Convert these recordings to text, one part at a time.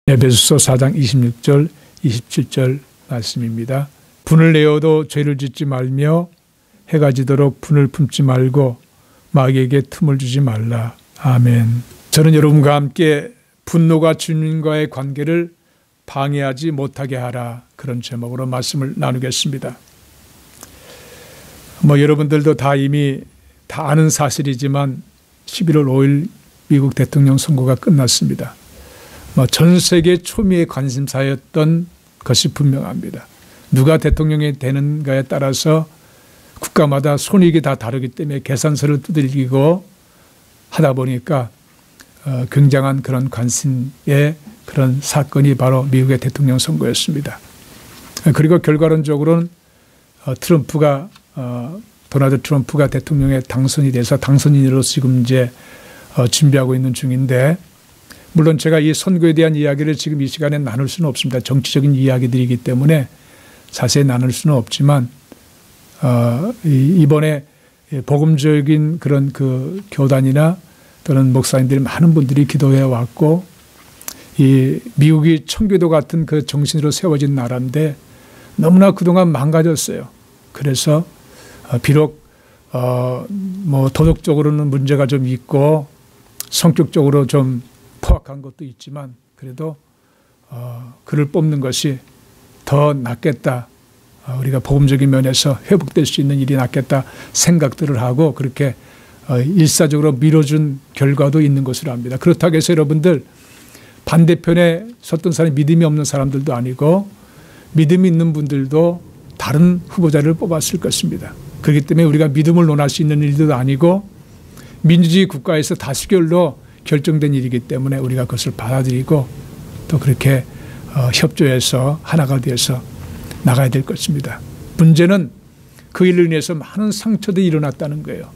에베소서 4장 26절 27절 말씀입니다. 분을 내어도 죄를 짓지 말며 해가 지도록 분을 품지 말고 마귀에게 틈을 주지 말라. 아멘. 저는 여러분과 함께 분노가 주님과의 관계를 방해하지 못하게 하라, 그런 제목으로 말씀을 나누겠습니다. 여러분들도 다 이미 다 아는 사실이지만 11월 5일 미국 대통령 선거가 끝났습니다. 전 세계 초미의 관심사였던 것이 분명합니다. 누가 대통령이 되는가에 따라서 국가마다 손익이 다 다르기 때문에 계산서를 두들기고 하다 보니까 굉장한 그런 관심의 그런 사건이 바로 미국의 대통령 선거였습니다. 그리고 결과론적으로는 도널드 트럼프가 대통령에 당선이 돼서 당선인으로서 지금 이제 준비하고 있는 중인데, 물론 제가 이 선거에 대한 이야기를 지금 이 시간에 나눌 수는 없습니다. 정치적인 이야기들이기 때문에 자세히 나눌 수는 없지만, 이번에 복음적인 그런 그 교단이나 또는 목사님들이 많은 분들이 기도해 왔고, 이 미국이 청교도 같은 그 정신으로 세워진 나라인데 너무나 그동안 망가졌어요. 그래서 비록 도덕적으로는 문제가 좀 있고 성격적으로 좀 포악한 것도 있지만, 그래도 그를 뽑는 것이 더 낫겠다, 우리가 복음적인 면에서 회복될 수 있는 일이 낫겠다 생각들을 하고 그렇게 일사적으로 밀어준 결과도 있는 것으로 압니다. 그렇다고 해서 여러분들 반대편에 섰던 사람이 믿음이 없는 사람들도 아니고 믿음이 있는 분들도 다른 후보자를 뽑았을 것입니다. 그렇기 때문에 우리가 믿음을 논할 수 있는 일도 아니고 민주주의 국가에서 다수결로 결정된 일이기 때문에 우리가 그것을 받아들이고 또 그렇게 협조해서 하나가 되어서 나가야 될 것입니다. 문제는 그 일로 인해서 많은 상처들이 일어났다는 거예요.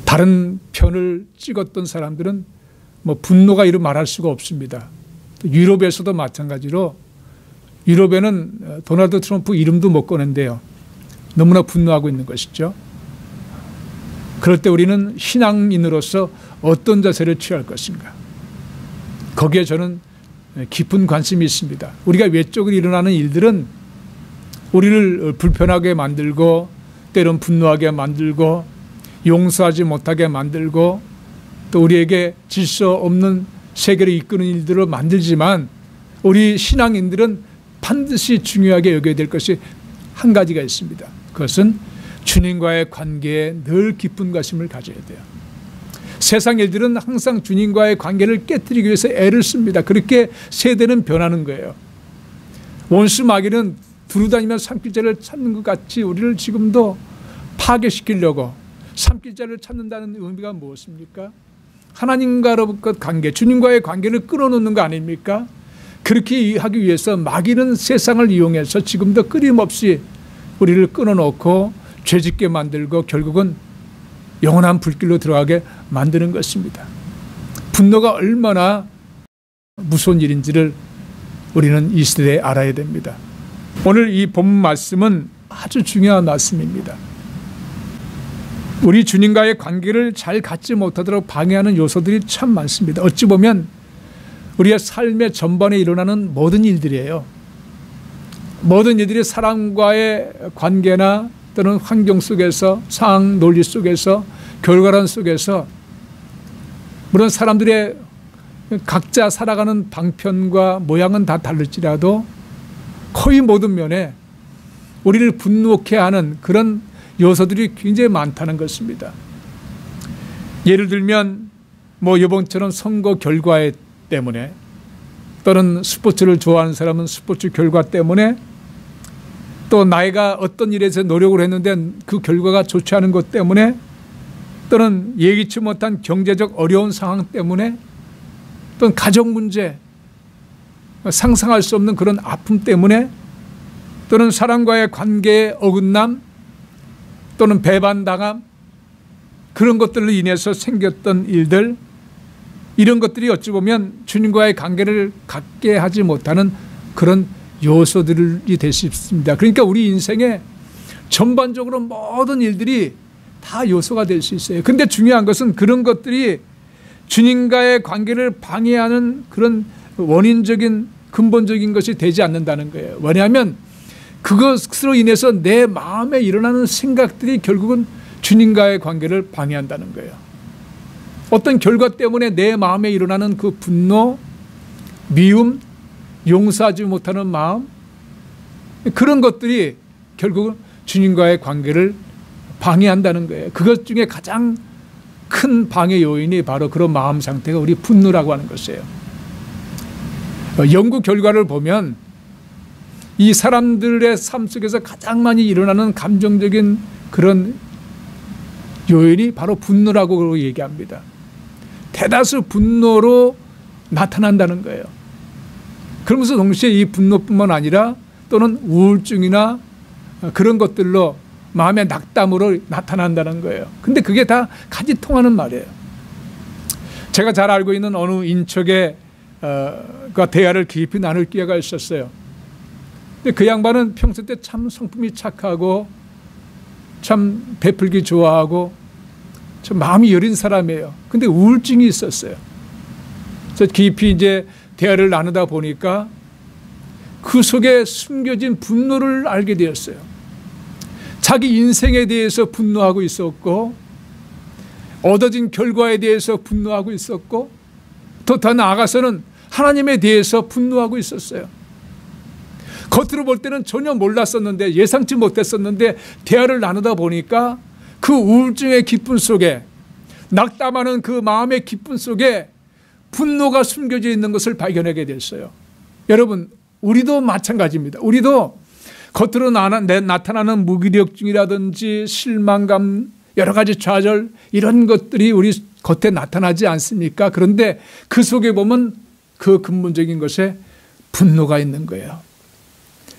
다른 편을 찍었던 사람들은 분노가 이루 말할 수가 없습니다. 유럽에서도 마찬가지로, 유럽에는 도널드 트럼프 이름도 못 꺼낸대요. 너무나 분노하고 있는 것이죠. 그럴 때 우리는 신앙인으로서 어떤 자세를 취할 것인가? 거기에 저는 깊은 관심이 있습니다. 우리가 외적으로 일어나는 일들은 우리를 불편하게 만들고 때론 분노하게 만들고 용서하지 못하게 만들고 또 우리에게 질서 없는 세계를 이끄는 일들을 만들지만, 우리 신앙인들은 반드시 중요하게 여겨야 될 것이 한 가지가 있습니다. 그것은 주님과의 관계에 늘 깊은 관심을 가져야 돼요. 세상 일들은 항상 주님과의 관계를 깨뜨리기 위해서 애를 씁니다. 그렇게 세대는 변하는 거예요. 원수 마귀는 두루다니며 산길자를 찾는 것 같이 우리를 지금도 파괴시키려고, 산길자를 찾는다는 의미가 무엇입니까? 하나님과로부터 관계, 주님과의 관계를 끊어놓는 거 아닙니까? 그렇게 하기 위해서 마귀는 세상을 이용해서 지금도 끊임없이 우리를 끊어놓고 죄짓게 만들고 결국은 영원한 불길로 들어가게 만드는 것입니다. 분노가 얼마나 무서운 일인지를 우리는 이 시대에 알아야 됩니다. 오늘 이 본문 말씀은 아주 중요한 말씀입니다. 우리 주님과의 관계를 잘 갖지 못하도록 방해하는 요소들이 참 많습니다. 어찌 보면 우리의 삶의 전반에 일어나는 모든 일들이에요. 모든 일들이 사람과의 관계나 또는 환경 속에서, 상황 논리 속에서, 결과론 속에서, 물론 사람들의 각자 살아가는 방편과 모양은 다 다를지라도 거의 모든 면에 우리를 분노케 하는 그런 요소들이 굉장히 많다는 것입니다. 예를 들면 이번처럼 선거 결과 때문에, 또는 스포츠를 좋아하는 사람은 스포츠 결과 때문에, 또 나이가 어떤 일에서 노력을 했는데 그 결과가 좋지 않은 것 때문에, 또는 예기치 못한 경제적 어려운 상황 때문에, 또는 가족 문제, 상상할 수 없는 그런 아픔 때문에, 또는 사람과의 관계의 어긋남, 또는 배반당함, 그런 것들로 인해서 생겼던 일들, 이런 것들이 어찌 보면 주님과의 관계를 갖게 하지 못하는 그런 요소들이 될 수 있습니다. 그러니까 우리 인생에 전반적으로 모든 일들이 다 요소가 될 수 있어요. 그런데 중요한 것은 그런 것들이 주님과의 관계를 방해하는 그런 원인적인 근본적인 것이 되지 않는다는 거예요. 왜냐하면 그것으로 인해서 내 마음에 일어나는 생각들이 결국은 주님과의 관계를 방해한다는 거예요. 어떤 결과 때문에 내 마음에 일어나는 그 분노, 미움, 용서하지 못하는 마음, 그런 것들이 결국은 주님과의 관계를 방해한다는 거예요. 그것 중에 가장 큰 방해 요인이 바로 그런 마음 상태가 우리 분노라고 하는 것이에요. 연구 결과를 보면 이 사람들의 삶 속에서 가장 많이 일어나는 감정적인 그런 요인이 바로 분노라고 얘기합니다. 대다수 분노로 나타난다는 거예요. 그러면서 동시에 이 분노뿐만 아니라 또는 우울증이나 그런 것들로 마음의 낙담으로 나타난다는 거예요. 근데 그게 다 같이 통하는 말이에요. 제가 잘 알고 있는 어느 인척의 대화를 깊이 나눌 기회가 있었어요. 근데 그 양반은 평소 때 참 성품이 착하고 참 베풀기 좋아하고 참 마음이 여린 사람이에요. 근데 우울증이 있었어요. 그래서 깊이 이제 대화를 나누다 보니까 그 속에 숨겨진 분노를 알게 되었어요. 자기 인생에 대해서 분노하고 있었고 얻어진 결과에 대해서 분노하고 있었고 또 더 나아가서는 하나님에 대해서 분노하고 있었어요. 겉으로 볼 때는 전혀 몰랐었는데 예상치 못했었는데 대화를 나누다 보니까 그 우울증의 기쁨 속에 낙담하는 그 마음의 기쁨 속에 분노가 숨겨져 있는 것을 발견하게 됐어요. 여러분 우리도 마찬가지입니다. 우리도 겉으로 나타나는 무기력증이라든지 실망감 여러 가지 좌절 이런 것들이 우리 겉에 나타나지 않습니까? 그런데 그 속에 보면 그 근본적인 것에 분노가 있는 거예요.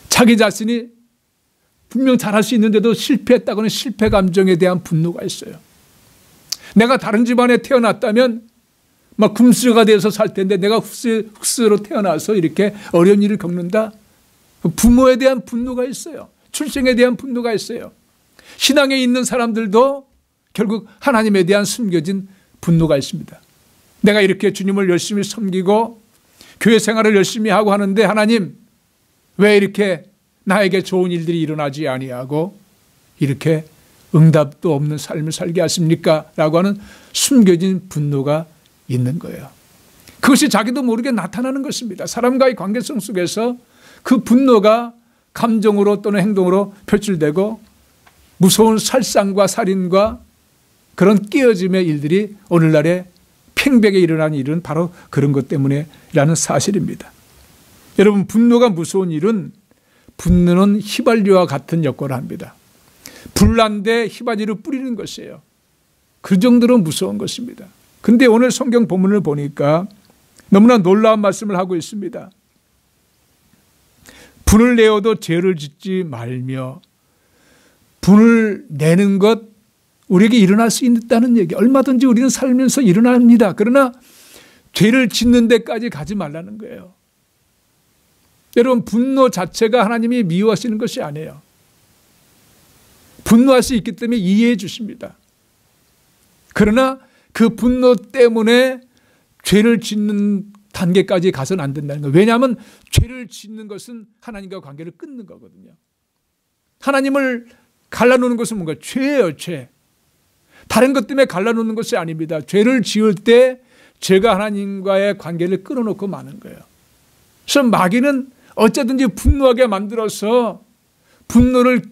자기 자신이 분명 잘할 수 있는데도 실패했다고는 실패 감정에 대한 분노가 있어요. 내가 다른 집안에 태어났다면 막 금수저가 돼서 살 텐데 내가 흙수저로 태어나서 이렇게 어려운 일을 겪는다. 부모에 대한 분노가 있어요. 출생에 대한 분노가 있어요. 신앙에 있는 사람들도 결국 하나님에 대한 숨겨진 분노가 있습니다. 내가 이렇게 주님을 열심히 섬기고 교회 생활을 열심히 하고 하는데 하나님 왜 이렇게 나에게 좋은 일들이 일어나지 아니하고 이렇게 응답도 없는 삶을 살게 하십니까? 라고 하는 숨겨진 분노가 있는 거예요. 그것이 자기도 모르게 나타나는 것입니다. 사람과의 관계성 속에서 그 분노가 감정으로 또는 행동으로 표출되고 무서운 살상과 살인과 그런 깨어짐의 일들이 오늘날에 팽백에 일어난 일은 바로 그런 것 때문에라는 사실입니다. 여러분 분노가 무서운 일은 분노는 휘발유와 같은 역할을 합니다. 불난데 휘발유를 뿌리는 것이에요. 그 정도로 무서운 것입니다. 근데 오늘 성경 본문을 보니까 너무나 놀라운 말씀을 하고 있습니다. 분을 내어도 죄를 짓지 말며 분을 내는 것 우리에게 일어날 수 있다는 얘기. 얼마든지 우리는 살면서 일어납니다. 그러나 죄를 짓는 데까지 가지 말라는 거예요. 여러분 분노 자체가 하나님이 미워하시는 것이 아니에요. 분노할 수 있기 때문에 이해해 주십니다. 그러나 그 분노 때문에 죄를 짓는 단계까지 가서는 안 된다는 거예요. 왜냐하면 죄를 짓는 것은 하나님과 관계를 끊는 거거든요. 하나님을 갈라놓는 것은 뭔가 죄예요. 죄. 다른 것 때문에 갈라놓는 것이 아닙니다. 죄를 지을 때 죄가 하나님과의 관계를 끊어놓고 마는 거예요. 그래서 마귀는 어쨌든지 분노하게 만들어서 분노를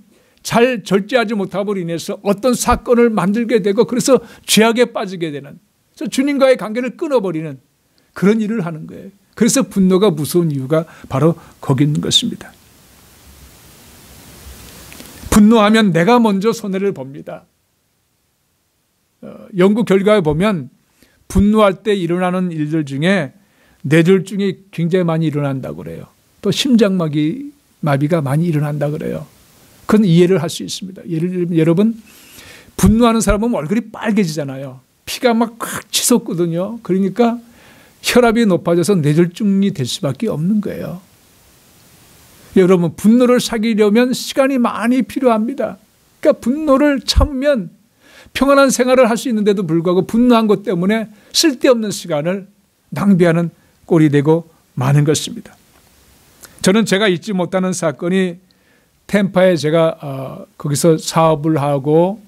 잘 절제하지 못함으로 인해서 어떤 사건을 만들게 되고 그래서 죄악에 빠지게 되는 그래서 주님과의 관계를 끊어버리는 그런 일을 하는 거예요. 그래서 분노가 무서운 이유가 바로 거기 있는 것입니다. 분노하면 내가 먼저 손해를 봅니다. 연구 결과에 보면 분노할 때 일어나는 일들 중에 뇌졸중이 굉장히 많이 일어난다고 그래요. 또 심장마비가 많이 일어난다고 그래요. 그건 이해를 할 수 있습니다. 예를 들면 여러분 분노하는 사람 보면 얼굴이 빨개지잖아요. 피가 막 꽉 치솟거든요. 그러니까 혈압이 높아져서 뇌졸중이 될 수밖에 없는 거예요. 여러분 분노를 사귀려면 시간이 많이 필요합니다. 그러니까 분노를 참으면 평안한 생활을 할 수 있는데도 불구하고 분노한 것 때문에 쓸데없는 시간을 낭비하는 꼴이 되고 많은 것입니다. 저는 제가 잊지 못하는 사건이 템파에 제가 거기서 사업을 하고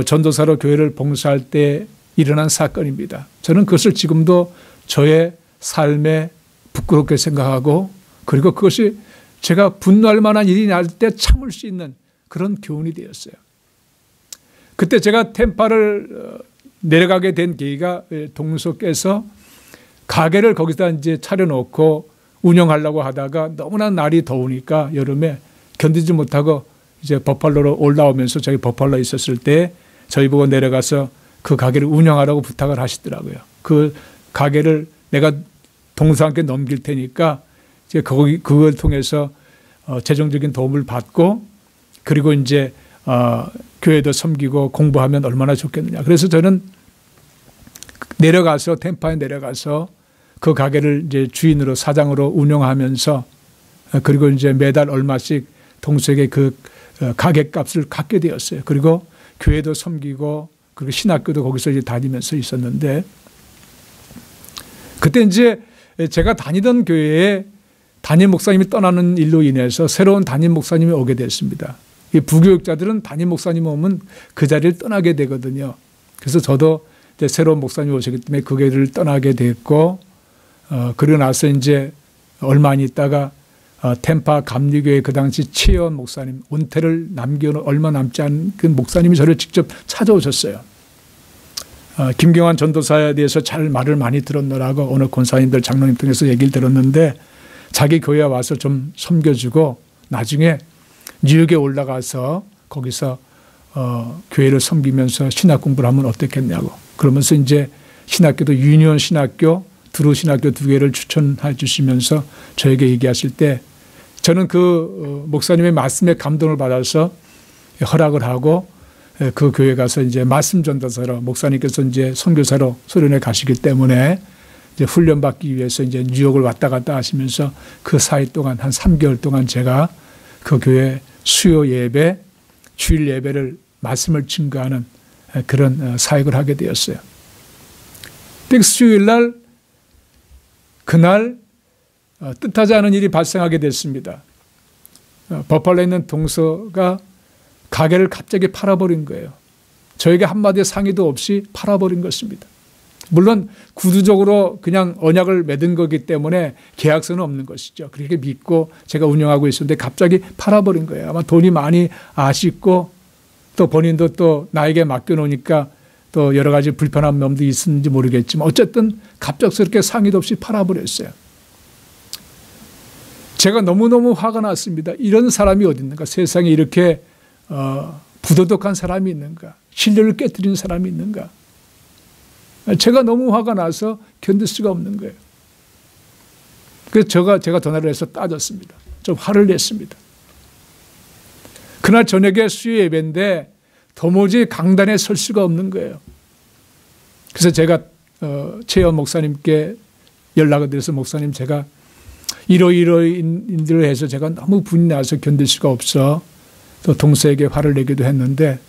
전도사로 교회를 봉사할 때 일어난 사건입니다. 저는 그것을 지금도 저의 삶에 부끄럽게 생각하고, 그리고 그것이 제가 분노할 만한 일이 날 때 참을 수 있는 그런 교훈이 되었어요. 그때 제가 템파를 내려가게 된 계기가 동서께서 가게를 거기다 이제 차려놓고 운영하려고 하다가 너무나 날이 더우니까 여름에 견디지 못하고 이제 버팔로로 올라오면서 저희 버팔로에 있었을 때 저희 보고 내려가서 그 가게를 운영하라고 부탁을 하시더라고요. 그 가게를 내가 동서한테 넘길 테니까 이제 그걸 통해서 재정적인 도움을 받고, 그리고 이제 교회도 섬기고 공부하면 얼마나 좋겠느냐. 그래서 저는 내려가서 템파에 내려가서 그 가게를 이제 주인으로 사장으로 운영하면서, 그리고 이제 매달 얼마씩 동서에게 그 가게 값을 갖게 되었어요. 그리고 교회도 섬기고, 그리고 신학교도 거기서 이제 다니면서 있었는데, 그때 이제 제가 다니던 교회에 담임 목사님이 떠나는 일로 인해서 새로운 담임 목사님이 오게 됐습니다. 이 부교육자들은 담임 목사님 오면 그 자리를 떠나게 되거든요. 그래서 저도 이제 새로운 목사님이 오셨기 때문에 그 교회를 떠나게 됐고, 그러고 나서 이제 얼마 안 있다가 템파 감리교회 그 당시 최연 목사님, 은퇴를 남겨놓은 얼마 남지 않은 그 목사님이 저를 직접 찾아오셨어요. 김경환 전도사에 대해서 잘 말을 많이 들었노라고 오늘 권사님들 장로님 통해서 얘기를 들었는데, 자기 교회에 와서 좀 섬겨주고 나중에 뉴욕에 올라가서 거기서 교회를 섬기면서 신학 공부를 하면 어떻겠냐고, 그러면서 이제 신학교도 유니온 신학교, 두루 신학교 두 개를 추천해 주시면서 저에게 얘기하실 때, 저는 그 목사님의 말씀에 감동을 받아서 허락을 하고 그 교회 가서 이제 말씀 전도사로, 목사님께서 이제 선교사로 소련에 가시기 때문에 이제 훈련 받기 위해서 이제 뉴욕을 왔다 갔다 하시면서 그 사이 동안 한 3개월 동안 제가 그 교회 수요 예배, 주일 예배를 말씀을 증거하는 그런 사역을 하게 되었어요. 수요일 날 그날 뜻하지 않은 일이 발생하게 됐습니다. 버팔로에 있는 동서가 가게를 갑자기 팔아버린 거예요. 저에게 한마디의 상의도 없이 팔아버린 것입니다. 물론 구두적으로 그냥 언약을 맺은 거기 때문에 계약서는 없는 것이죠. 그렇게 믿고 제가 운영하고 있었는데 갑자기 팔아버린 거예요. 아마 돈이 많이 아쉽고, 또 본인도 또 나에게 맡겨놓으니까 또 여러 가지 불편한 면도 있었는지 모르겠지만 어쨌든 갑작스럽게 상의도 없이 팔아버렸어요. 제가 너무너무 화가 났습니다. 이런 사람이 어디 있는가? 세상에 이렇게 부도덕한 사람이 있는가? 신뢰를 깨뜨리는 사람이 있는가? 제가 너무 화가 나서 견딜 수가 없는 거예요. 그래서 제가 전화를 해서 따졌습니다. 좀 화를 냈습니다. 그날 저녁에 수요 예배인데 도무지 강단에 설 수가 없는 거예요. 그래서 제가 최연 목사님께 연락을 드려서, 목사님 제가 이러이러인 일을 해서 제가 너무 분이 나서 견딜 수가 없어. 또 동서에게 화를 내기도 했는데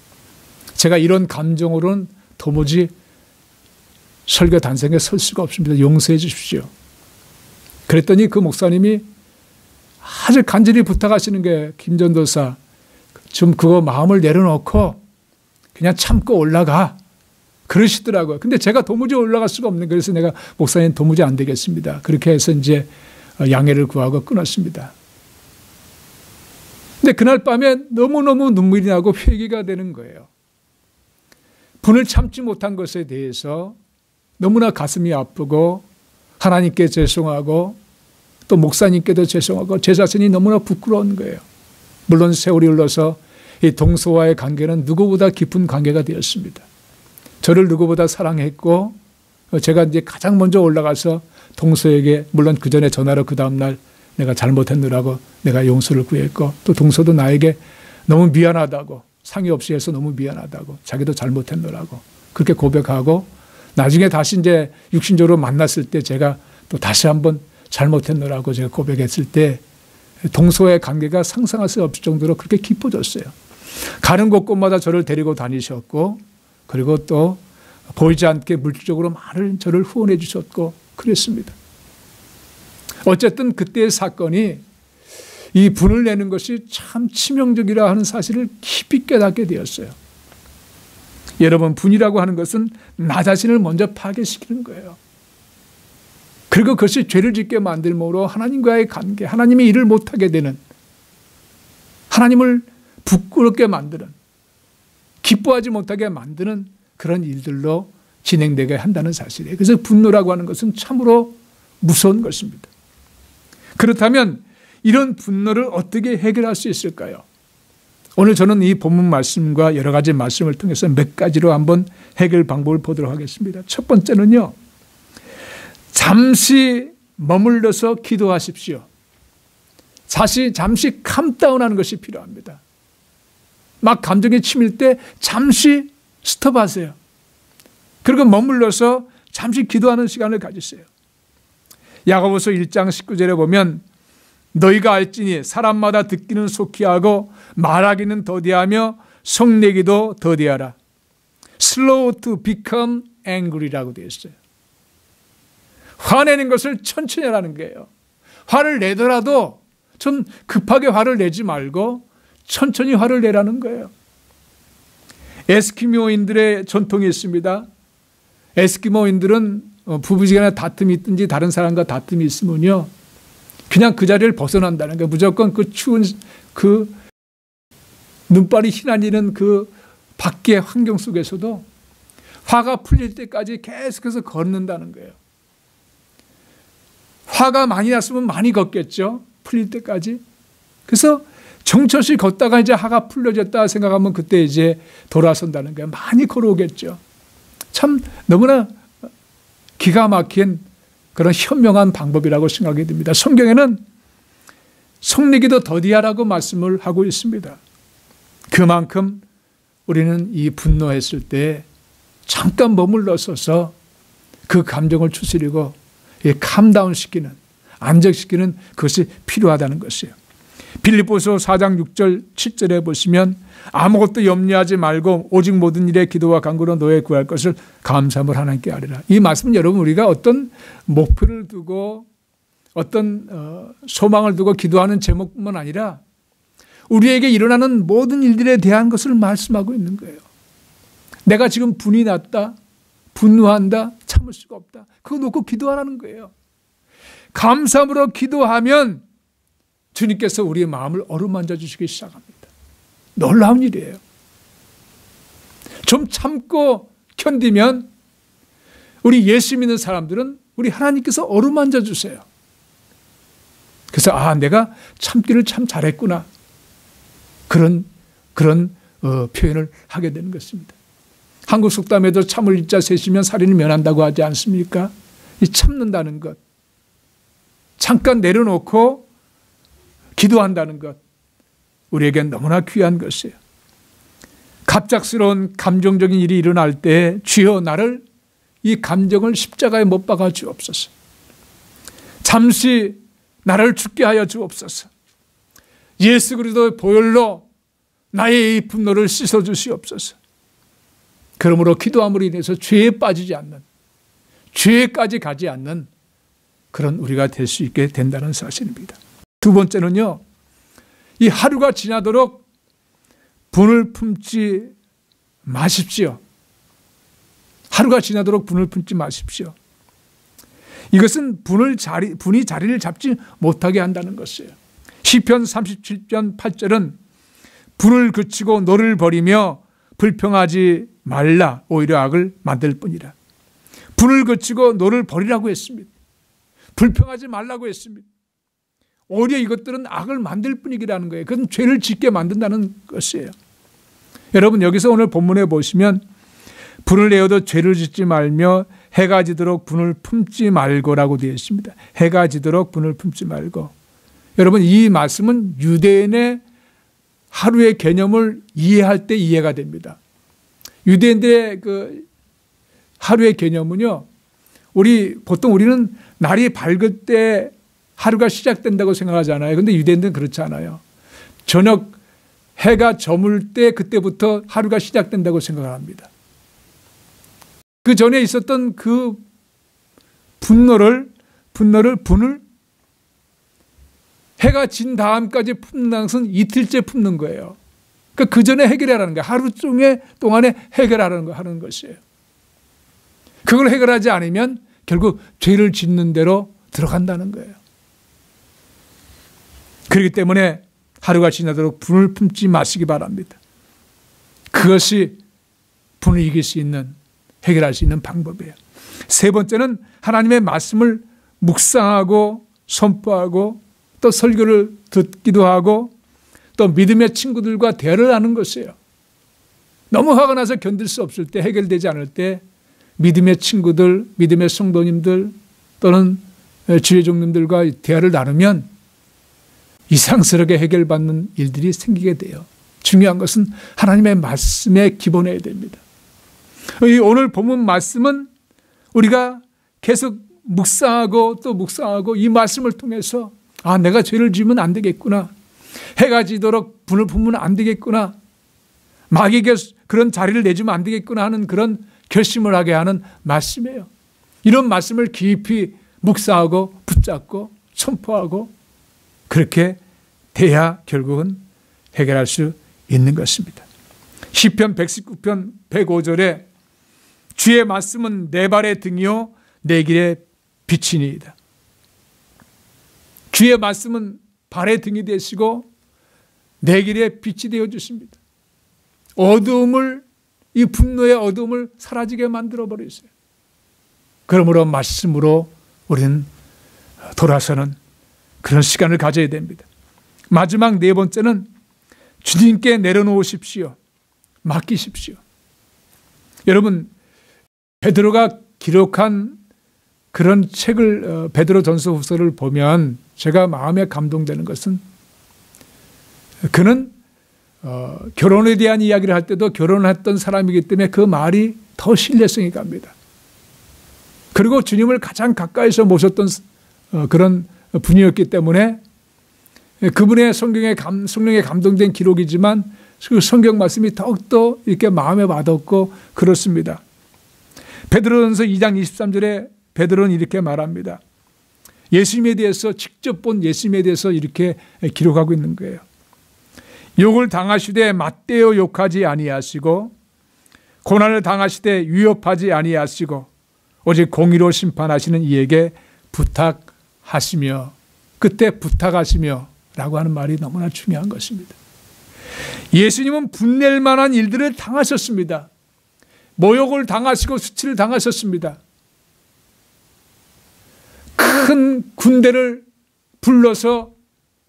제가 이런 감정으로는 도무지 설교 단상에 설 수가 없습니다. 용서해 주십시오. 그랬더니 그 목사님이 아주 간절히 부탁하시는 게, 김전도사 좀 그거 마음을 내려놓고 그냥 참고 올라가, 그러시더라고요. 근데 제가 도무지 올라갈 수가 없는 거예요. 그래서 내가 목사님 도무지 안 되겠습니다. 그렇게 해서 이제 양해를 구하고 끊었습니다. 근데 그날 밤에 너무너무 눈물이 나고 회개가 되는 거예요. 분을 참지 못한 것에 대해서 너무나 가슴이 아프고, 하나님께 죄송하고, 또 목사님께도 죄송하고, 제 자신이 너무나 부끄러운 거예요. 물론 세월이 흘러서 이 동서와의 관계는 누구보다 깊은 관계가 되었습니다. 저를 누구보다 사랑했고, 제가 이제 가장 먼저 올라가서 동서에게, 물론 그 전에 전화로 그 다음날 내가 잘못했느라고 내가 용서를 구했고, 또 동서도 나에게 너무 미안하다고, 상의 없이 해서 너무 미안하다고, 자기도 잘못했느라고 그렇게 고백하고, 나중에 다시 이제 육신적으로 만났을 때 제가 또 다시 한번 잘못했느라고 제가 고백했을 때 동서의 관계가 상상할 수 없을 정도로 그렇게 깊어졌어요. 가는 곳곳마다 저를 데리고 다니셨고, 그리고 또 보이지 않게 물질적으로 많은 저를 후원해 주셨고 그랬습니다. 어쨌든 그때의 사건이 이 분을 내는 것이 참 치명적이라 하는 사실을 깊이 깨닫게 되었어요. 여러분, 분이라고 하는 것은 나 자신을 먼저 파괴시키는 거예요. 그리고 그것이 죄를 짓게 만들므로 하나님과의 관계, 하나님이 일을 못하게 되는, 하나님을 부끄럽게 만드는, 기뻐하지 못하게 만드는 그런 일들로 진행되게 한다는 사실이에요. 그래서 분노라고 하는 것은 참으로 무서운 것입니다. 그렇다면 이런 분노를 어떻게 해결할 수 있을까요? 오늘 저는 이 본문 말씀과 여러 가지 말씀을 통해서 몇 가지로 한번 해결 방법을 보도록 하겠습니다. 첫 번째는요, 잠시 머물러서 기도하십시오. 잠시 캄다운하는 것이 필요합니다. 막 감정이 치밀 때 잠시 스톱하세요. 그리고 머물러서 잠시 기도하는 시간을 가지세요. 야고보서 1장 19절에 보면 너희가 알지니 사람마다 듣기는 속히 하고 말하기는 더디하며 성내기도 더디하라. Slow to become angry라고 되어 있어요. 화내는 것을 천천히 하라는 거예요. 화를 내더라도 좀 급하게 화를 내지 말고 천천히 화를 내라는 거예요. 에스키모인들의 전통이 있습니다. 에스키모인들은 부부지간에 다툼이 있든지 다른 사람과 다툼이 있으면요, 그냥 그 자리를 벗어난다는 거예요. 무조건 그 추운 그 눈발이 휘날리는 그 밖의 환경 속에서도 화가 풀릴 때까지 계속해서 걷는다는 거예요. 화가 많이 났으면 많이 걷겠죠. 풀릴 때까지. 그래서 정처시 걷다가 이제 화가 풀려졌다 생각하면 그때 이제 돌아선다는 거예요. 많이 걸어오겠죠. 참 너무나 기가 막힌 그런 현명한 방법이라고 생각이 듭니다. 성경에는 성내기도 더디하라고 말씀을 하고 있습니다. 그만큼 우리는 이 분노했을 때 잠깐 머물러 서서 그 감정을 추스리고 캄다운 시키는, 안정시키는 그것이 필요하다는 것이에요. 빌립보서 4장 6절 7절에 보시면 아무것도 염려하지 말고 오직 모든 일에 기도와 간구로 너의 구할 것을 감사함을 하나님께 아뢰라. 이 말씀은 여러분, 우리가 어떤 목표를 두고 어떤 소망을 두고 기도하는 제목뿐만 아니라 우리에게 일어나는 모든 일들에 대한 것을 말씀하고 있는 거예요. 내가 지금 분이 났다, 분노한다, 참을 수가 없다, 그거 놓고 기도하라는 거예요. 감사함으로 기도하면 주님께서 우리의 마음을 어루만져 주시기 시작합니다. 놀라운 일이에요. 좀 참고 견디면 우리 예수 믿는 사람들은 우리 하나님께서 어루만져 주세요. 그래서 내가 참기를 참 잘했구나, 그런 표현을 하게 되는 것입니다. 한국 속담에도 참을 일자 셋이면 살인을 면한다고 하지 않습니까? 이 참는다는 것, 잠깐 내려놓고 기도한다는 것, 우리에겐 너무나 귀한 것이에요. 갑작스러운 감정적인 일이 일어날 때 주여 나를, 이 감정을 십자가에 못 박아 주옵소서. 잠시 나를 죽게 하여 주옵소서. 예수 그리스도의 보혈로 나의 이 분노를 씻어 주시옵소서. 그러므로 기도함으로 인해서 죄에 빠지지 않는, 죄까지 가지 않는 그런 우리가 될 수 있게 된다는 사실입니다. 두 번째는요, 이 하루가 지나도록 분을 품지 마십시오. 하루가 지나도록 분을 품지 마십시오. 이것은 분이 자리를 잡지 못하게 한다는 것이에요. 시편 37편 8절은 분을 그치고 노를 버리며 불평하지 말라, 오히려 악을 만들 뿐이라. 분을 그치고 노를 버리라고 했습니다. 불평하지 말라고 했습니다. 오히려 이것들은 악을 만들 뿐이라는 거예요. 그건 죄를 짓게 만든다는 것이에요. 여러분, 여기서 오늘 본문에 보시면 분을 내어도 죄를 짓지 말며 해가 지도록 분을 품지 말고라고 되어 있습니다. 해가 지도록 분을 품지 말고. 여러분, 이 말씀은 유대인의 하루의 개념을 이해할 때 이해가 됩니다. 유대인들의 그 하루의 개념은요, 보통 우리는 날이 밝을 때 하루가 시작된다고 생각하잖아요. 그런데 유대인들은 그렇지 않아요. 저녁 해가 저물 때 그때부터 하루가 시작된다고 생각을 합니다. 그 전에 있었던 그 분을 해가 진 다음까지 품는 것은 이틀째 품는 거예요. 그러니까 그 전에 해결하라는 거예요. 하루 동안에 해결하는 것이에요. 그걸 해결하지 않으면 결국 죄를 짓는 대로 들어간다는 거예요. 그렇기 때문에 하루가 지나도록 분을 품지 마시기 바랍니다. 그것이 분을 이길 수 있는, 해결할 수 있는 방법이에요. 세 번째는 하나님의 말씀을 묵상하고 선포하고 또 설교를 듣기도 하고 또 믿음의 친구들과 대화를 하는 것이에요. 너무 화가 나서 견딜 수 없을 때, 해결되지 않을 때 믿음의 친구들, 믿음의 성도님들 또는 주의 종님들과 대화를 나누면 이상스럽게 해결받는 일들이 생기게 돼요. 중요한 것은 하나님의 말씀에 기본해야 됩니다. 오늘 본문 말씀은 우리가 계속 묵상하고 또 묵상하고 이 말씀을 통해서 내가 죄를 지으면 안 되겠구나. 해가 지도록 분을 품으면 안 되겠구나. 마귀에게 그런 자리를 내주면 안 되겠구나 하는 그런 결심을 하게 하는 말씀이에요. 이런 말씀을 깊이 묵상하고 붙잡고 선포하고 그렇게 돼야 결국은 해결할 수 있는 것입니다. 시편 119편 105절에 주의 말씀은 내 발의 등이요 내 길의 빛이니이다. 주의 말씀은 발의 등이 되시고 내 길의 빛이 되어 주십니다. 이 분노의 어두움을 사라지게 만들어 버리세요. 그러므로 말씀으로 우리는 돌아서는 그런 시간을 가져야 됩니다. 마지막 네 번째는 주님께 내려놓으십시오. 맡기십시오. 여러분, 베드로가 기록한 그런 책을 베드로 전서 후서를 보면 제가 마음에 감동되는 것은 그는 결혼에 대한 이야기를 할 때도 결혼했던 사람이기 때문에 그 말이 더 신뢰성이 갑니다. 그리고 주님을 가장 가까이서 모셨던 그런 분이었기 때문에 그분의 성령에 감동된 기록이지만 그 성경 말씀이 더욱더 이렇게 마음에 와닿고 그렇습니다. 베드로전서 2장 23절에 베드로는 이렇게 말합니다. 예수님에 대해서 직접 본 예수님에 대해서 이렇게 기록하고 있는 거예요. 욕을 당하시되 맞대어 욕하지 아니하시고 고난을 당하시되 위협하지 아니하시고 오직 공의로 심판하시는 이에게 부탁하시며, 그때 부탁하시며 라고 하는 말이 너무나 중요한 것입니다. 예수님은 분낼 만한 일들을 당하셨습니다. 모욕을 당하시고 수치를 당하셨습니다. 큰 군대를 불러서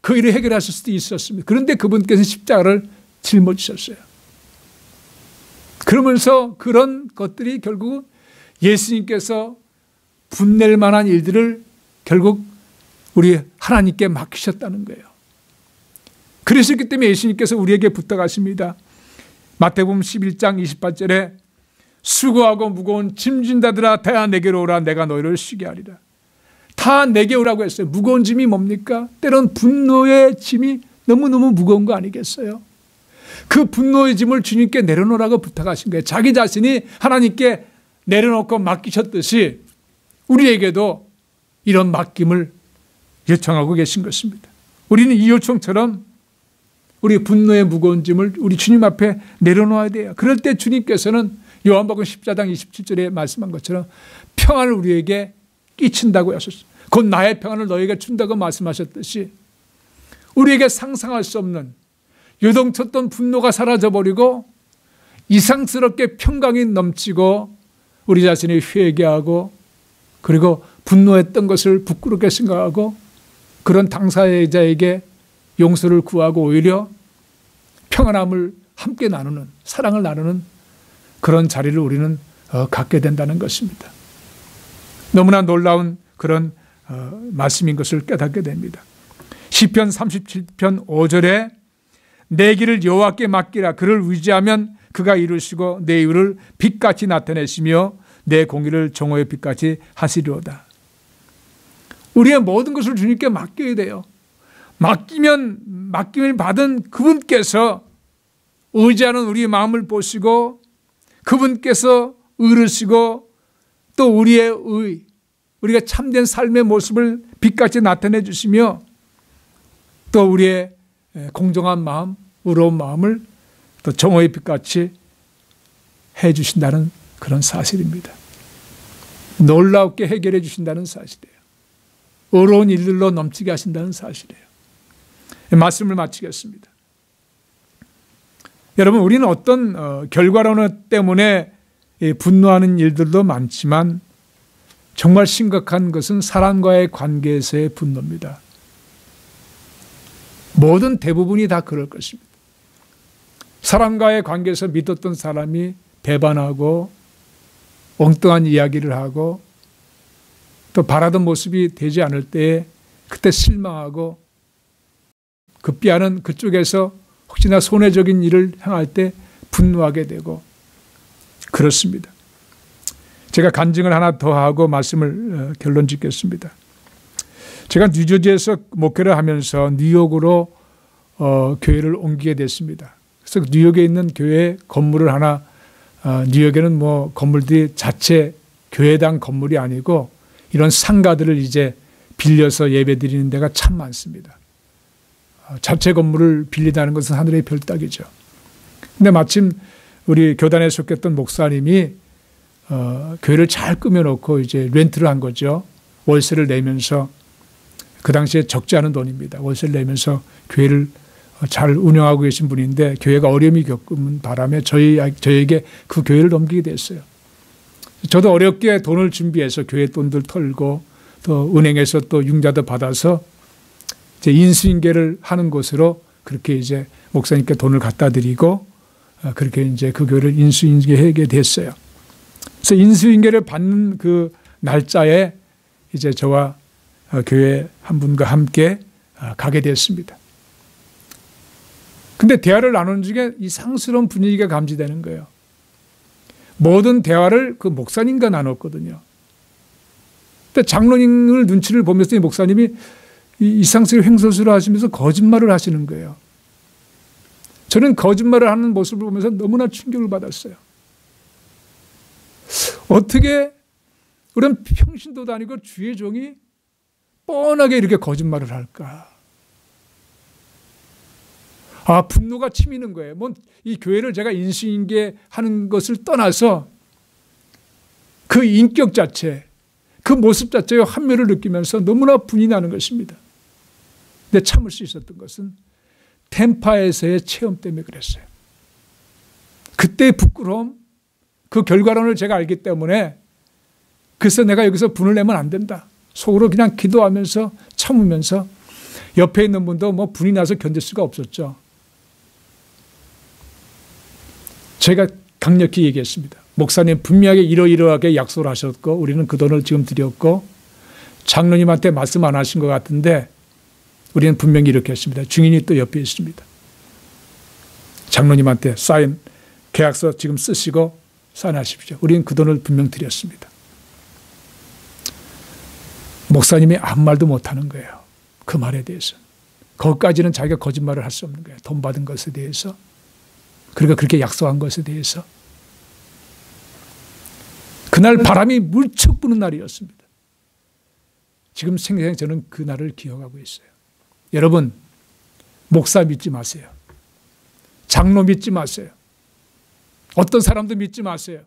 그 일을 해결하실 수도 있었습니다. 그런데 그분께서 십자가를 짊어지셨어요. 그러면서 그런 것들이 결국 예수님께서 분낼 만한 일들을 결국 우리 하나님께 맡기셨다는 거예요. 그러셨기 때문에 예수님께서 우리에게 부탁하십니다. 마태복음 11장 28절에 수고하고 무거운 짐진 자들아 다 내게로 오라 내가 너희를 쉬게 하리라. 다 내게 오라고 했어요. 무거운 짐이 뭡니까? 때론 분노의 짐이 너무너무 무거운 거 아니겠어요? 그 분노의 짐을 주님께 내려놓으라고 부탁하신 거예요. 자기 자신이 하나님께 내려놓고 맡기셨듯이 우리에게도 이런 맡김을 요청하고 계신 것입니다. 우리는 이 요청처럼 우리 분노의 무거운 짐을 우리 주님 앞에 내려놓아야 돼요. 그럴 때 주님께서는 요한복음 14장 27절에 말씀한 것처럼 평안을 우리에게 끼친다고 하셨어요. 곧 나의 평안을 너희에게 준다고 말씀하셨듯이 우리에게 상상할 수 없는 요동쳤던 분노가 사라져버리고 이상스럽게 평강이 넘치고 우리 자신이 회개하고 그리고 분노했던 것을 부끄럽게 생각하고 그런 당사자에게 용서를 구하고 오히려 평안함을 함께 나누는, 사랑을 나누는 그런 자리를 우리는 갖게 된다는 것입니다. 너무나 놀라운 그런 말씀인 것을 깨닫게 됩니다. 시편 37편 5절에 내 길을 여호와께 맡기라. 그를 의지하면 그가 이루시고 내 이유를 빛같이 나타내시며 내 공의를 정오의 빛같이 하시리로다. 우리의 모든 것을 주님께 맡겨야 돼요. 맡김을 받은 그분께서 의지하는 우리의 마음을 보시고 그분께서 의르시고 또 우리가 참된 삶의 모습을 빛같이 나타내 주시며 또 우리의 공정한 마음, 의로운 마음을 또 정오의 빛같이 해 주신다는 그런 사실입니다. 놀랍게 해결해 주신다는 사실이에요. 의로운 일들로 넘치게 하신다는 사실이에요. 말씀을 마치겠습니다. 여러분, 우리는 어떤 결과론 때문에 분노하는 일들도 많지만 정말 심각한 것은 사람과의 관계에서의 분노입니다. 모든 대부분이 다 그럴 것입니다. 사람과의 관계에서 믿었던 사람이 배반하고 엉뚱한 이야기를 하고 또 바라던 모습이 되지 않을 때에 그때 실망하고 급비하는 그쪽에서 혹시나 손해적인 일을 행할 때 분노하게 되고 그렇습니다. 제가 간증을 하나 더 하고 말씀을 결론 짓겠습니다. 제가 뉴저지에서 목회를 하면서 뉴욕으로 교회를 옮기게 됐습니다. 그래서 뉴욕에 있는 교회 건물을 하나, 뉴욕에는 뭐 건물들이 자체 교회당 건물이 아니고 이런 상가들을 이제 빌려서 예배 드리는 데가 참 많습니다. 자체 건물을 빌리다는 것은 하늘의 별 따기죠. 근데 마침 우리 교단에 속했던 목사님이 교회를 잘 꾸며놓고 이제 렌트를 한 거죠. 월세를 내면서, 그 당시에 적지 않은 돈입니다. 월세를 내면서 교회를 잘 운영하고 계신 분인데 교회가 어려움이 겪은 바람에 저희에게 그 교회를 넘기게 됐어요. 저도 어렵게 돈을 준비해서 교회 돈들 털고 또 은행에서 또 융자도 받아서 이제 인수인계를 하는 곳으로 그렇게 이제 목사님께 돈을 갖다 드리고 그렇게 이제 그 교회를 인수인계하게 됐어요. 그래서 인수인계를 받는 그 날짜에 이제 저와 교회 한 분과 함께 가게 됐습니다. 근데 대화를 나누는 중에 이상스러운 분위기가 감지되는 거예요. 모든 대화를 그 목사님과 나눴거든요. 근데 장로님을 눈치를 보면서 이 목사님이 이상스럽게 횡설수설 하시면서 거짓말을 하시는 거예요. 저는 거짓말을 하는 모습을 보면서 너무나 충격을 받았어요. 어떻게 그런 평신도도 아니고 주의 종이 뻔하게 이렇게 거짓말을 할까? 분노가 치미는 거예요. 이 교회를 제가 인수인계하는 것을 떠나서 그 인격 자체, 그 모습 자체의 환멸을 느끼면서 너무나 분이 나는 것입니다. 근데 참을 수 있었던 것은 템파에서의 체험 때문에 그랬어요. 그때의 부끄러움, 그 결과론을 제가 알기 때문에 그래서 내가 여기서 분을 내면 안 된다. 속으로 그냥 기도하면서 참으면서 옆에 있는 분도 뭐 분이 나서 견딜 수가 없었죠. 제가 강력히 얘기했습니다. 목사님 분명하게 이러이러하게 약속을 하셨고 우리는 그 돈을 지금 드렸고 장로님한테 말씀 안 하신 것 같은데 우리는 분명히 이렇게 했습니다. 증인이 또 옆에 있습니다. 장로님한테 사인 계약서 지금 쓰시고 사인하십시오. 우리는 그 돈을 분명 드렸습니다. 목사님이 아무 말도 못하는 거예요. 그 말에 대해서. 거기까지는 자기가 거짓말을 할 수 없는 거예요. 돈 받은 것에 대해서. 그리고 그렇게 약속한 것에 대해서. 그날 바람이 물쩍 부는 날이었습니다. 지금 생생히 저는 그 날을 기억하고 있어요. 여러분, 목사 믿지 마세요. 장로 믿지 마세요. 어떤 사람도 믿지 마세요.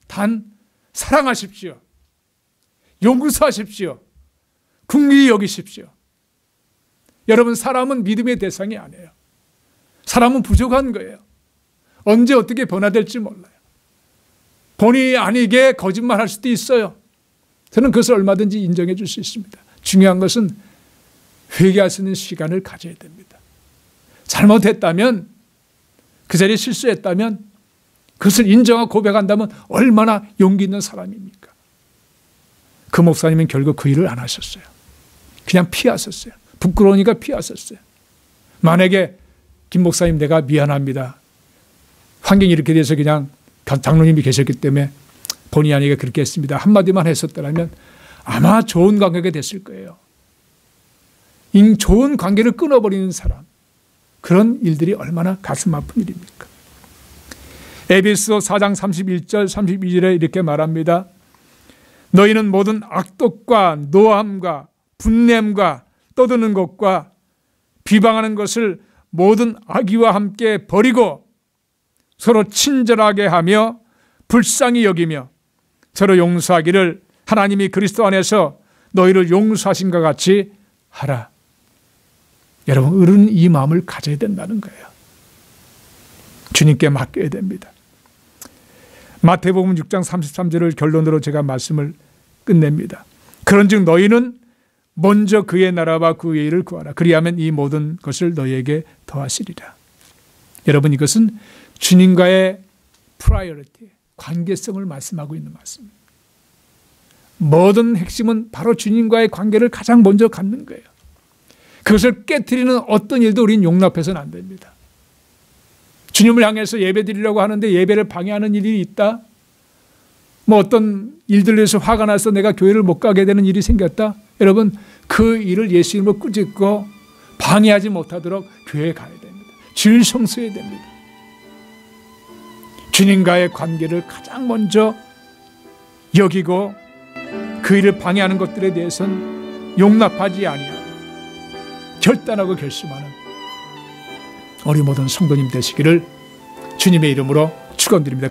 단 사랑하십시오. 용서하십시오. 긍휼히 여기십시오. 여러분, 사람은 믿음의 대상이 아니에요. 사람은 부족한 거예요. 언제 어떻게 변화될지 몰라요. 본의 아니게 거짓말할 수도 있어요. 저는 그것을 얼마든지 인정해 줄 수 있습니다. 중요한 것은 회개할 수 있는 시간을 가져야 됩니다. 잘못했다면, 그 자리에 실수했다면 그것을 인정하고 고백한다면 얼마나 용기 있는 사람입니까? 그 목사님은 결국 그 일을 안 하셨어요. 그냥 피하셨어요. 부끄러우니까 피하셨어요. 만약에 김 목사님 내가 미안합니다. 환경이 이렇게 돼서 그냥 장로님이 계셨기 때문에 본의 아니게 그렇게 했습니다. 한마디만 했었더라면 아마 좋은 관계가 됐을 거예요. 좋은 관계를 끊어버리는 사람. 그런 일들이 얼마나 가슴 아픈 일입니까? 에베소 4장 31절 32절에 이렇게 말합니다. 너희는 모든 악독과 노함과 분냄과 떠드는 것과 비방하는 것을 모든 악의와 함께 버리고 서로 친절하게 하며 불쌍히 여기며 서로 용서하기를 하나님이 그리스도 안에서 너희를 용서하신 것 같이 하라. 여러분, 어른 이 마음을 가져야 된다는 거예요. 주님께 맡겨야 됩니다. 마태복음 6장 33절을 결론으로 제가 말씀을 끝냅니다. 그런즉 너희는 먼저 그의 나라와 그의 일을 구하라. 그리하면 이 모든 것을 너희에게 더하시리라. 여러분, 이것은 주님과의 프라이어리티, 관계성을 말씀하고 있는 말씀입니다. 모든 핵심은 바로 주님과의 관계를 가장 먼저 갖는 거예요. 그것을 깨트리는 어떤 일도 우리는 용납해서는 안 됩니다. 주님을 향해서 예배 드리려고 하는데 예배를 방해하는 일이 있다? 뭐 어떤 일들로 해서 화가 나서 내가 교회를 못 가게 되는 일이 생겼다? 여러분, 그 일을 예수 이름으로 꾸짖고 방해하지 못하도록 교회에 가야 됩니다. 주일 성수해야 됩니다. 주님과의 관계를 가장 먼저 여기고 그 일을 방해하는 것들에 대해서는 용납하지 아니하고 결단하고 결심하는 우리 모든 성도님 되시기를 주님의 이름으로 축원드립니다.